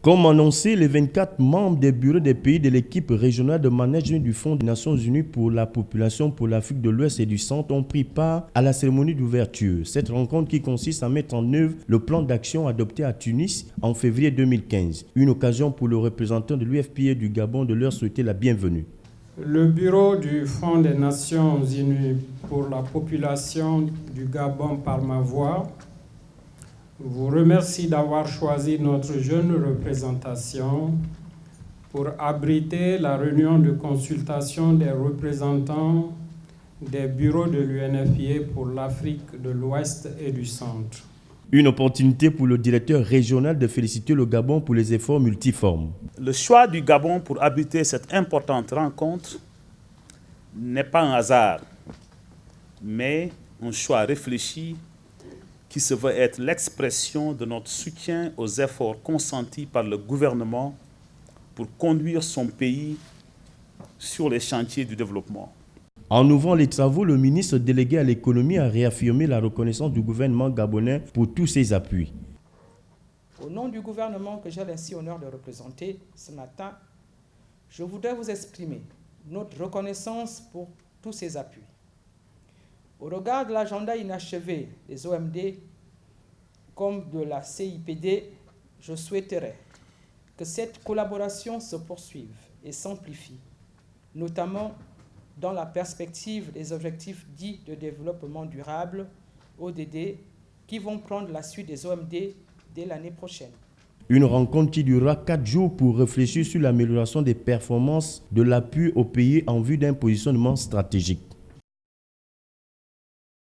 Comme annoncé, les 24 membres des bureaux des pays de l'équipe régionale de management du Fonds des Nations Unies pour la population pour l'Afrique de l'Ouest et du Centre ont pris part à la cérémonie d'ouverture. Cette rencontre qui consiste à mettre en œuvre le plan d'action adopté à Tunis en février 2015. Une occasion pour le représentant de l'UFPA du Gabon de leur souhaiter la bienvenue. Le bureau du Fonds des Nations Unies pour la population du Gabon par ma voix vous remercie d'avoir choisi notre jeune représentation pour abriter la réunion de consultation des représentants des bureaux de l'UNFPA pour l'Afrique de l'Ouest et du Centre. Une opportunité pour le directeur régional de féliciter le Gabon pour les efforts multiformes. Le choix du Gabon pour abriter cette importante rencontre n'est pas un hasard, mais un choix réfléchi qui se veut être l'expression de notre soutien aux efforts consentis par le gouvernement pour conduire son pays sur les chantiers du développement. En ouvrant les travaux, le ministre délégué à l'économie a réaffirmé la reconnaissance du gouvernement gabonais pour tous ses appuis. Au nom du gouvernement que j'ai ainsi l'honneur de représenter ce matin, je voudrais vous exprimer notre reconnaissance pour tous ces appuis. Au regard de l'agenda inachevé des OMD comme de la CIPD, je souhaiterais que cette collaboration se poursuive et s'amplifie, notamment dans la perspective des objectifs dits de développement durable, ODD, qui vont prendre la suite des OMD dès l'année prochaine. Une rencontre qui durera 4 jours pour réfléchir sur l'amélioration des performances de l'appui au pays en vue d'un positionnement stratégique.